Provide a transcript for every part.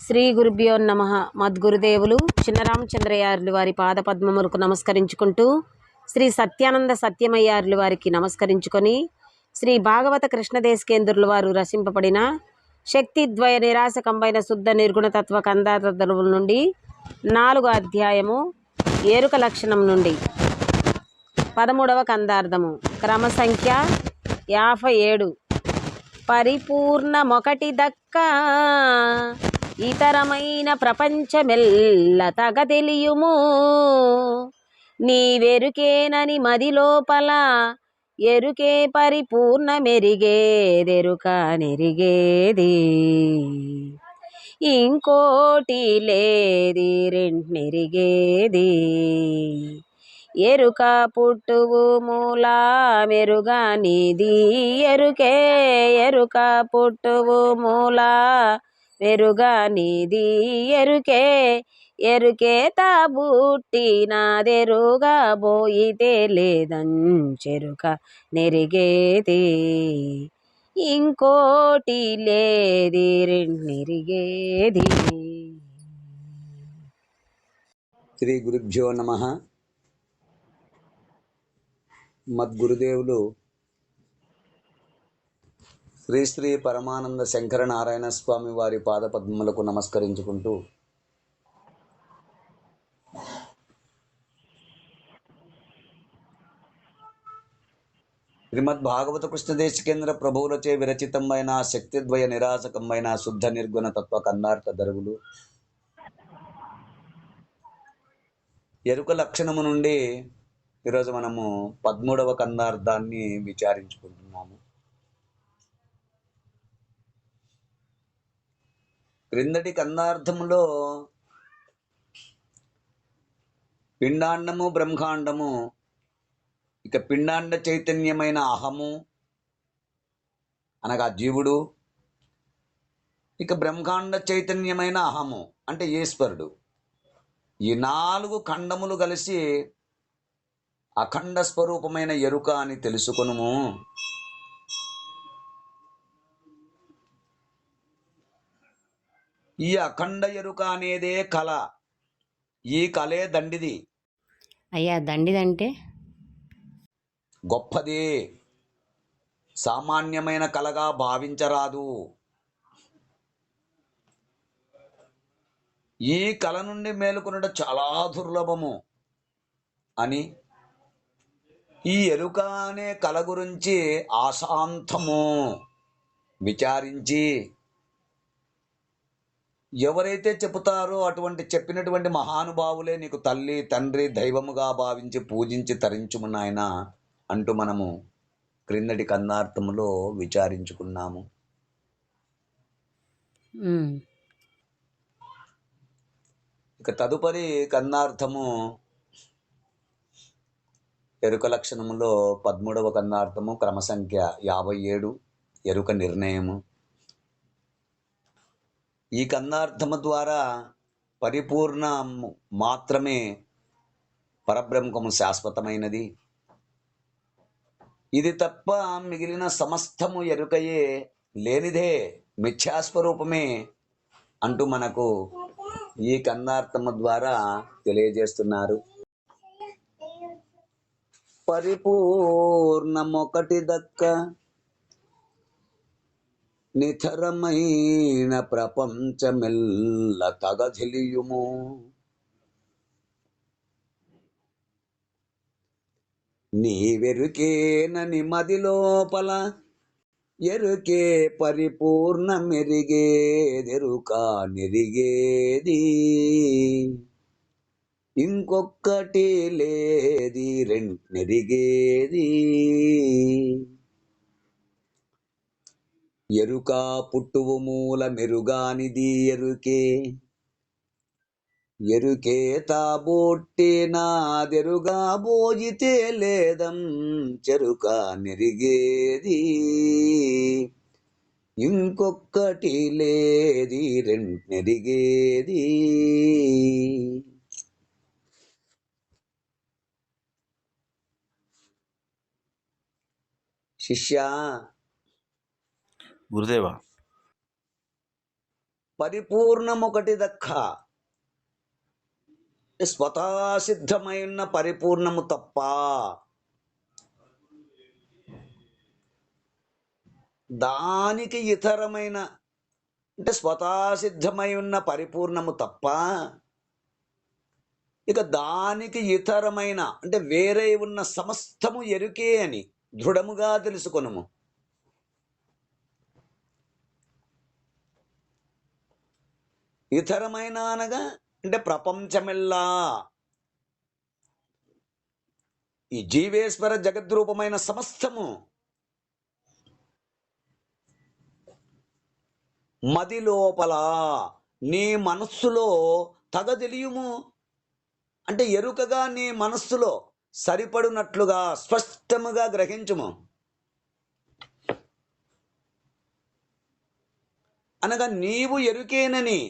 శ్రీ గురుభ్యో నమ. మద్గురుదేవులు చిన్నరామచంద్రయార్లు వారి పాదపద్మములకు నమస్కరించుకుంటూ శ్రీ సత్యానంద సత్యమయ్యార్లు వారికి నమస్కరించుకొని శ్రీ భాగవత కృష్ణదేశకేంద్రుల వారు రచింపబడిన శక్తిద్వయ నిరాశకంబైన శుద్ధ నిర్గుణతత్వ కందార్థముల నుండి 4వ అధ్యాయము ఏరుక లక్షణం నుండి 13వ కందార్థము క్రమ సంఖ్య 57. పరిపూర్ణమొకటి దక్క ఇతరమైన ప్రపంచమెల్ల తగ తెలియుము. నీవెరుకేనని మది లోపల ఎరుకే పరిపూర్ణమెరిగేదెరుక నెరిగేది ఇంకోటి లేది రెంట్నెరిగేది. ఎరుక పుట్టువు మూల మెరుగా నీది ఎరుకే ఎరుక పుట్టువు మూల మెరుగా నీది ఎరుకే ఎరుకే తాబుట్టినాదెరుగా బోయితే లేదంచెరుక నెరిగేది ఇంకోటి లేది రెంట్నెరిగేది. శ్రీ గురుభ్యో నమః. మద్గురుదేవులు శ్రీ శ్రీ పరమానంద శంకర నారాయణ స్వామి వారి పాదపద్మములకు నమస్కరించుకుంటూ శ్రీమద్ భాగవత కృష్ణదేశకేంద్ర ప్రభువులచే విరచితమైన శక్తిద్వయ నిరాశకమైన శుద్ధ నిర్గుణ తత్వ కందార్థ దరువులు ఎరుక లక్షణము నుండి ఈరోజు మనము 13వ కందార్థాన్ని విచారించుకుంటున్నాము. క్రిందటి కందార్థములో పిండాండము బ్రహ్మాండము, ఇక పిండాండ చైతన్యమైన అహము అనగా జీవుడు, ఇక బ్రహ్మాండ చైతన్యమైన అహము అంటే ఈశ్వరుడు, ఈ 4 ఖండములు కలిసి అఖండ స్వరూపమైన ఎరుక అని తెలుసుకొనుము. ఈ అఖండ ఎరుక అనేదే కళ, ఈ కళే దండిది. అయ్యా, దండిదంటే గొప్పది, సామాన్యమైన కళగా భావించరాదు. ఈ కళ నుండి మేలుకొనుట చాలా దుర్లభము అని ఈ ఎరుక అనే కళ గురించి ఆశాంతము విచారించి ఎవరైతే చెబుతారో అటువంటి చెప్పినటువంటి మహానుభావులే నీకు తల్లి తండ్రి దైవముగా భావించి పూజించి తరించుము నాయన అంటూ మనము క్రిందటి కందార్థములో విచారించుకున్నాము. ఇక తదుపరి కందార్థము ఎరుక లక్షణములో 13వ కందార్థము క్రమ సంఖ్య 57 ఎరుక నిర్ణయము. ఈ కందార్థము ద్వారా పరిపూర్ణ మాత్రమే పరబ్రహ్మము శాశ్వతమైనది, ఇది తప్ప మిగిలిన సమస్తము ఎరుకయే, లేనిదే మిథ్యాస్వరూపమే అంటూ మనకు ఈ కందార్థము ద్వారా తెలియజేస్తున్నారు. పరిపూర్ణమొకటి దక్క నిథరమైన ప్రపంచమెల్ల తగధిలియుము. నీవెరుకేనని మది లోపల ఎరుకే పరిపూర్ణమెరిగేదెరుక నెరిగేది ఇంకొక్కటి లేది రెంట్నెరిగేది. ఎరుక పుట్టువు మూల మెరుగానిది ఎరుకే ఎరుకే తాబొట్టినాదెరుగా బోయితే లేదం చెరుక నెరిగేది ఇంకొక్కటి లేది రెంట్నెరిగేది. శిష్య గురుదేవ, పరిపూర్ణం ఒకటి దక్క, స్వతసిద్ధమై ఉన్న పరిపూర్ణము తప్ప దానికి ఇతరమైన, అంటే స్వతసిద్ధమై ఉన్న పరిపూర్ణము తప్ప ఇక దానికి ఇతరమైన అంటే వేరే ఉన్న సమస్తము ఎరుకే అని దృఢముగా తెలుసుకొనుము. ఇతరమైన అనగా అంటే ప్రపంచమెల్లా ఈ జీవేశ్వర జగద్రూపమైన సమస్తము మది లోపల నీ మనస్సులో తగదెలియుము, అంటే ఎరుకగా నీ మనస్సులో సరిపడునట్లుగా స్పష్టముగా గ్రహించుము. అనగా నీవు ఎరుకేనని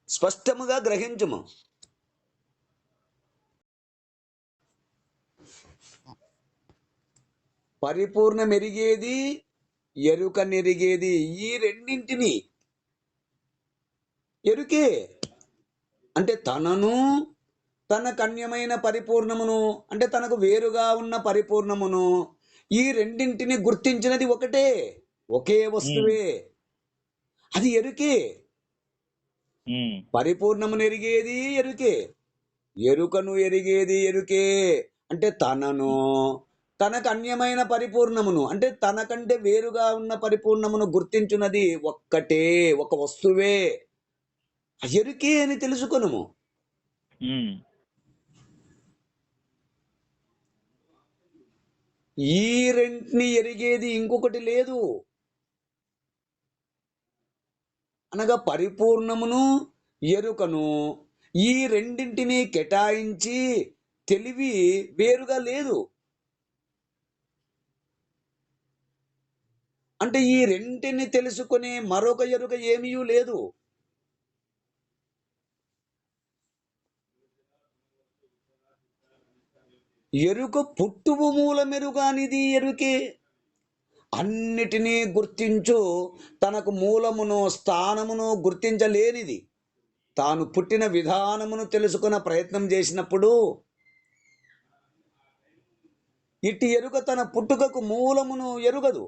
స్పష్టముగా గ్రహించుము. పరిపూర్ణ మెరిగేది, ఎరుక నెరిగేది, ఈ రెండింటిని ఎరుకే అంటే తనను తన కన్యమైన పరిపూర్ణమును అంటే తనకు వేరుగా ఉన్న పరిపూర్ణమును ఈ రెండింటిని గుర్తించినది ఒకటే, ఒకే వస్తువే, అది ఎరుకే. పరిపూర్ణమును ఎరిగేది ఎరుకే, ఎరుకను ఎరిగేది ఎరుకే. అంటే తనను తనకు అన్యమైన పరిపూర్ణమును అంటే తనకంటే వేరుగా ఉన్న పరిపూర్ణమును గుర్తించున్నది ఒక్కటే, ఒక వస్తువే, ఎరుకే అని తెలుసుకొనుము. ఈ రెంటిని ఎరిగేది ఇంకొకటి లేదు. అనగా పరిపూర్ణమును ఎరుకను ఈ రెండింటిని కేటాయించి తెలివి వేరుగా లేదు. అంటే ఈ రెంటిని తెలుసుకునే మరొక ఎరుక ఏమీ లేదు. ఎరుక పుట్టువు మూలమెరుగానిది ఎరుకే. అన్నిటినీ గుర్తించు తనకు మూలమును స్థానమును గుర్తించలేనిది తాను పుట్టిన విధానమును తెలుసుకున్న ప్రయత్నం చేసినప్పుడు ఇట్టి ఎరుక తన పుట్టుకకు మూలమును ఎరుగదు.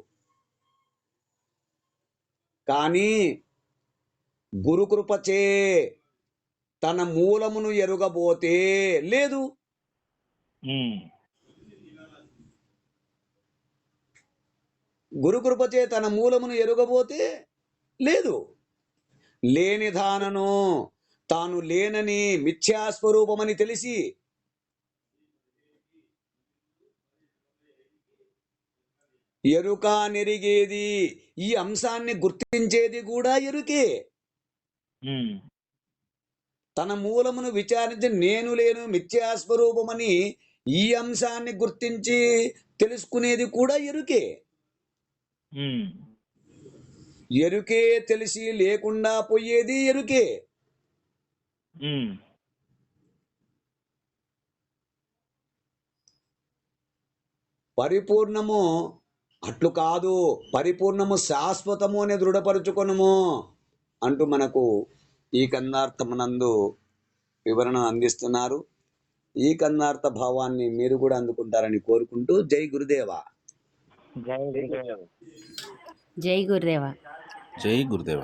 కానీ గురుకృపచే తన మూలమును ఎరుగబోతే లేదు. గురుకృపచే తన మూలమును ఎరుగబోతే లేదు. లేని దానను తాను లేనని మిథ్యాస్వరూపమని తెలిసి ఎరుక నెరిగేది, ఈ అంశాన్ని గుర్తించేది కూడా ఎరుకే. తన మూలమును విచారించి నేను లేను మిథ్యాస్వరూపమని ఈ అంశాన్ని గుర్తించి తెలుసుకునేది కూడా ఎరుకే. ఎరుకే తెలిసి లేకుండా పోయేది ఎరుకే. పరిపూర్ణము అట్లు కాదు, పరిపూర్ణము శాశ్వతము అని దృఢపరుచుకొనుము అంటూ మనకు ఈ కందార్థమునందు వివరణ అందిస్తున్నారు. ఈ కందార్థ భావాన్ని మీరు కూడా అందుకుంటారని కోరుకుంటూ జై గురుదేవా. జై గురుదేవా. జై గురుదేవ.